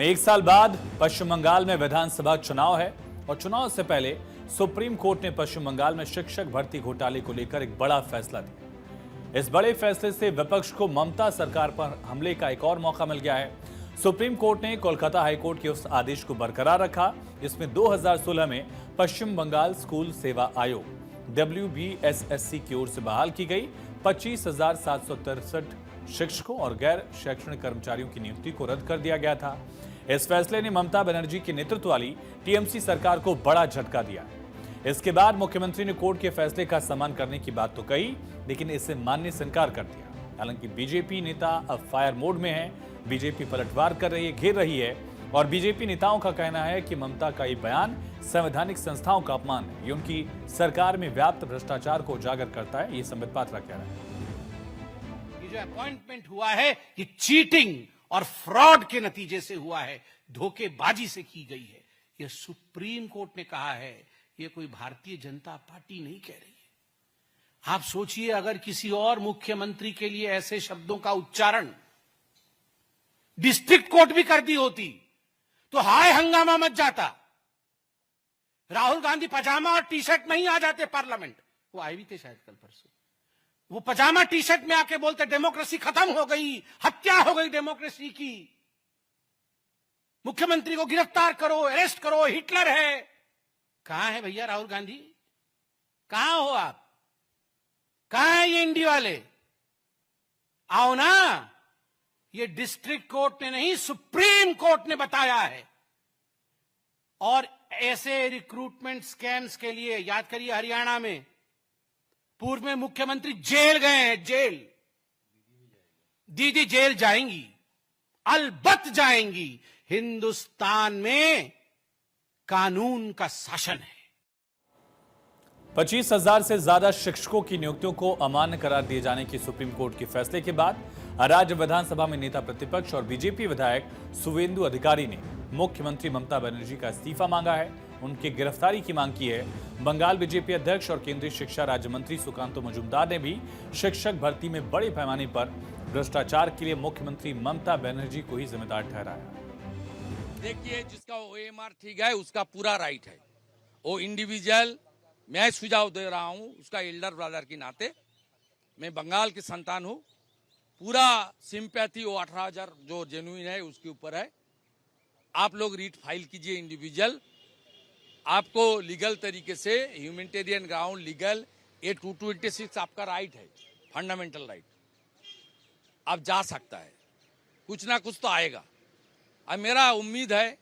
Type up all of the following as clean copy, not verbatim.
एक साल बाद पश्चिम बंगाल में विधानसभा चुनाव है और चुनाव से पहले सुप्रीम कोर्ट ने पश्चिम बंगाल में शिक्षक भर्ती घोटाले को लेकर एक बड़ा फैसला दिया। इस बड़े फैसले से विपक्ष को ममता सरकार पर हमले का एक और मौका मिल गया है। सुप्रीम कोर्ट ने कोलकाता हाईकोर्ट के उस आदेश को बरकरार रखा, इसमें 2016 में पश्चिम बंगाल स्कूल सेवा आयोग WBSSC की ओर से बहाल की गई 25,763 शिक्षकों और गैर शैक्षणिक कर्मचारियों की नियुक्ति को रद्द कर दिया गया था। इस फैसले ने ममता बनर्जी के नेतृत्व वाली TMC सरकार को बड़ा झटका दिया। इसके बाद मुख्यमंत्री ने कोर्ट के फैसले का सम्मान करने की बात तो कही, लेकिन इसे मानने से इनकार कर दिया। हालांकि बीजेपी नेता अब फायर मोड में है, बीजेपी पलटवार कर रही है, घेर रही है और बीजेपी नेताओं का कहना है कि ममता का ये बयान संवैधानिक संस्थाओं का अपमान है। ये उनकी सरकार में व्याप्त भ्रष्टाचार को उजागर करता है, ये संबित पात्रा कह रहा है। जो अपॉइंटमेंट हुआ है ये चीटिंग और फ्रॉड के नतीजे से हुआ है, धोखेबाजी से की गई है। यह सुप्रीम कोर्ट ने कहा है, यह कोई भारतीय जनता पार्टी नहीं कह रही है। आप सोचिए अगर किसी और मुख्यमंत्री के लिए ऐसे शब्दों का उच्चारण डिस्ट्रिक्ट कोर्ट भी कर दी होती तो हाय हंगामा मच जाता। राहुल गांधी पजामा और टी शर्ट में ही आ जाते पार्लियामेंट। वो आए भी थे शायद कल परसों। वो पजामा टी शर्ट में आके बोलते डेमोक्रेसी खत्म हो गई, हत्या हो गई डेमोक्रेसी की, मुख्यमंत्री को गिरफ्तार करो, अरेस्ट करो, हिटलर है। कहां है भैया राहुल गांधी? कहां हो आप? कहां है ये इंडी वाले? आओ ना। ये डिस्ट्रिक्ट कोर्ट ने नहीं, सुप्रीम कोर्ट ने बताया है। और ऐसे रिक्रूटमेंट स्कैम्स के लिए याद करिए, हरियाणा में पूर्व में मुख्यमंत्री जेल गए हैं। जेल दीदी जेल जाएंगी, अलबत्त जाएंगी। हिंदुस्तान में कानून का शासन है। 25,000 से ज्यादा शिक्षकों की नियुक्तियों को अमान्य करार दिए जाने की सुप्रीम कोर्ट के फैसले के बाद राज्य विधानसभा में नेता प्रतिपक्ष और बीजेपी विधायक शुवेंदु अधिकारी ने मुख्यमंत्री ममता बनर्जी का इस्तीफा मांगा है। उनकी गिरफ्तारी की मांग की है। बंगाल बीजेपी अध्यक्ष और केंद्रीय शिक्षा राज्य मंत्री सुकांतो मजूमदार ने भी शिक्षक भर्ती में बड़े पैमाने पर भ्रष्टाचार के लिए मुख्यमंत्री ममता बनर्जी को ही जिम्मेदार ठहराया। देखिए, जिसका OMR ठीक है उसका पूरा राइट है। वो इंडिविजुअल, मैं सुझाव दे रहा हूं उसका एल्डर ब्रदर के नाते, मैं बंगाल की संतान हूं, पूरा सिंपैथी वो 18,000 जो जेन्युइन है उसके ऊपर है। आप लोग रीट फाइल कीजिए इंडिविजुअल, आपको लीगल तरीके से ह्यूमैनिटेरियन ग्राउंड लीगल ये 226 आपका राइट है, फंडामेंटल राइट। आप जा सकता है, कुछ ना कुछ तो आएगा। अब मेरा उम्मीद है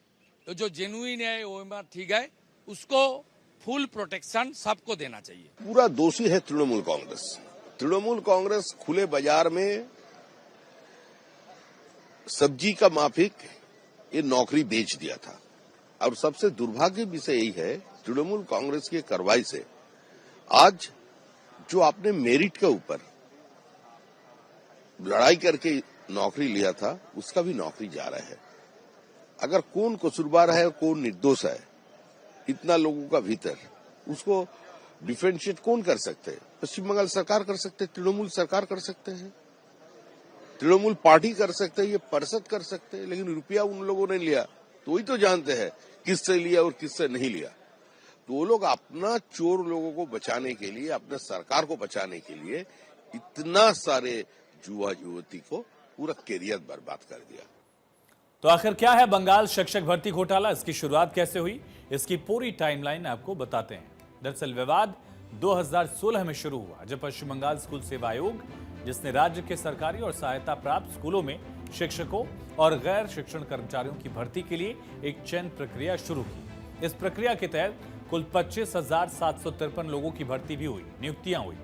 तो जो जेन्युइन है OMR ठीक है उसको फुल प्रोटेक्शन सबको देना चाहिए। पूरा दोषी है तृणमूल कांग्रेस। तृणमूल कांग्रेस खुले बाजार में सब्जी का माफिक ये नौकरी बेच दिया था। और सबसे दुर्भाग्य विषय यही है, तृणमूल कांग्रेस की कार्रवाई से आज जो आपने मेरिट के ऊपर लड़ाई करके नौकरी लिया था उसका भी नौकरी जा रहा है। अगर कौन कसूरवार है कौन निर्दोष है, इतना लोगों का भीतर उसको डिफरेंशिएट कौन कर सकते हैं? पश्चिम बंगाल सरकार कर सकते हैं, तृणमूल सरकार कर सकते हैं, तृणमूल पार्टी कर सकते हैं, ये परिषद कर सकते हैं। लेकिन रुपया उन लोगों ने लिया तो वही तो जानते हैं किससे लिया और किससे नहीं लिया। तो वो लोग अपना चोर लोगों को बचाने के लिए, अपने सरकार को बचाने के लिए इतना सारे युवा युवती को पूरा कैरियर बर्बाद कर दिया। तो आखिर क्या है बंगाल शिक्षक भर्ती घोटाला, इसकी शुरुआत कैसे हुई, इसकी पूरी टाइमलाइन आपको बताते हैं। दरअसल विवाद 2016 में शुरू हुआ जब पश्चिम बंगाल स्कूल सेवा आयोग, जिसने राज्य के सरकारी और सहायता प्राप्त स्कूलों में शिक्षकों और गैर शिक्षण कर्मचारियों की भर्ती के लिए एक चयन प्रक्रिया शुरू की। इस प्रक्रिया के तहत कुल 25,753 लोगों की भर्ती भी हुई, नियुक्तियां हुई।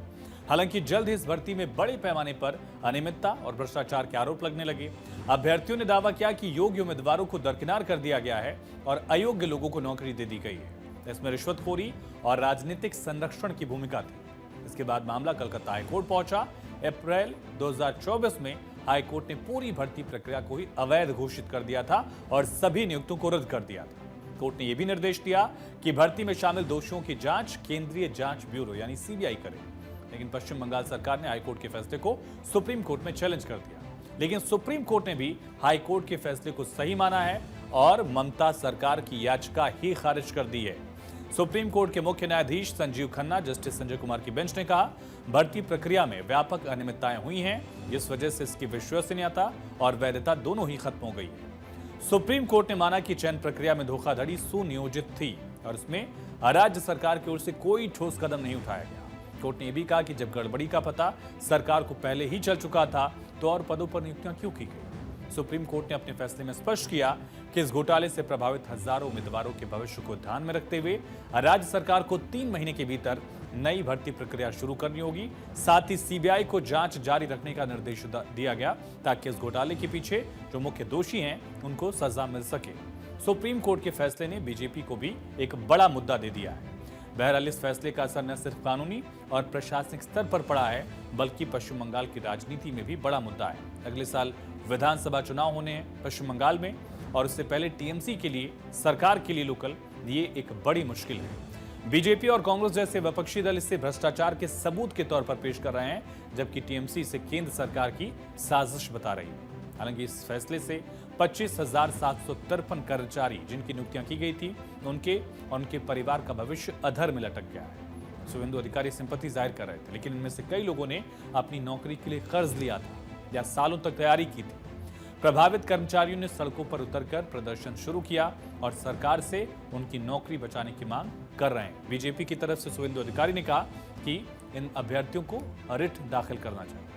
हालांकि जल्द ही इस भर्ती में बड़े पैमाने पर अनियमितता और भ्रष्टाचार के आरोप लगने लगे। अभ्यर्थियों ने दावा किया कि योग्य उम्मीदवारों को दरकिनार कर दिया गया है और अयोग्य लोगों को नौकरी दे दी गई है। इसमें रिश्वतखोरी और राजनीतिक संरक्षण की भूमिका थी। इसके बाद मामला कलकत्ता हाईकोर्ट पहुंचा। अप्रैल 2024 में हाईकोर्ट ने पूरी भर्ती प्रक्रिया को ही अवैध घोषित कर दिया था और सभी नियुक्तियों को रद्द कर दिया था। कोर्ट ने यह भी निर्देश दिया कि भर्ती में शामिल दोषियों की जांच केंद्रीय जांच ब्यूरो यानी CBI करे। लेकिन पश्चिम बंगाल सरकार ने हाईकोर्ट के फैसले को सुप्रीम कोर्ट में चैलेंज कर दिया। लेकिन सुप्रीम कोर्ट ने भी हाईकोर्ट के फैसले को सही माना है और ममता सरकार की याचिका ही खारिज कर दी है। सुप्रीम कोर्ट के मुख्य न्यायाधीश संजीव खन्ना, जस्टिस संजय कुमार की बेंच ने कहा, भर्ती प्रक्रिया में व्यापक अनियमितताएं हुई हैं, जिस वजह से इसकी विश्वसनीयता और वैधता दोनों ही खत्म हो गई है। सुप्रीम कोर्ट ने माना कि चयन प्रक्रिया में धोखाधड़ी सुनियोजित थी और इसमें राज्य सरकार की ओर से कोई ठोस कदम नहीं उठाया गया। कोर्ट ने यह भी कहा कि जब गड़बड़ी का पता सरकार को पहले ही चल चुका था तो और पदों पर नियुक्तियां क्यों की गई। सुप्रीम कोर्ट ने अपने फैसले में स्पष्ट किया कि इस घोटाले से प्रभावित हजारों उम्मीदवारों के भविष्य को ध्यान में रखते हुए राज्य सरकार को 3 महीने के भीतर नई भर्ती प्रक्रिया शुरू करनी होगी। साथ ही सीबीआई को जांच जारी रखने का निर्देश दिया गया ताकि इस घोटाले के पीछे जो मुख्य दोषी हैं उनको सजा मिल सके। सुप्रीम कोर्ट के फैसले ने बीजेपी को भी एक बड़ा मुद्दा दे दिया है। बहरहाल इस फैसले का असर न सिर्फ कानूनी और प्रशासनिक स्तर पर पड़ा है, बल्कि पश्चिम बंगाल की राजनीति में भी बड़ा मुद्दा है। अगले साल विधानसभा चुनाव होने हैं पश्चिम बंगाल में और इससे पहले टीएमसी के लिए, सरकार के लिए लोकल ये एक बड़ी मुश्किल है। बीजेपी और कांग्रेस जैसे विपक्षी दल इसे भ्रष्टाचार के सबूत के तौर पर पेश कर रहे हैं, जबकि टीएमसी इसे केंद्र सरकार की साजिश बता रही है। हालांकि इस फैसले से 25,753 कर्मचारी जिनकी नियुक्तियां की गई थी उनके परिवार का भविष्य अधर में लटक गया है। शुभेंदु अधिकारी सिंपैथी जाहिर कर रहे थे, लेकिन इनमें से कई लोगों ने अपनी नौकरी के लिए कर्ज लिया था या सालों तक तैयारी की थी। प्रभावित कर्मचारियों ने सड़कों पर उतरकर प्रदर्शन शुरू किया और सरकार से उनकी नौकरी बचाने की मांग कर रहे हैं। बीजेपी की तरफ से शुभेंदु अधिकारी ने कहा कि इन अभ्यर्थियों को रिट दाखिल करना चाहिए।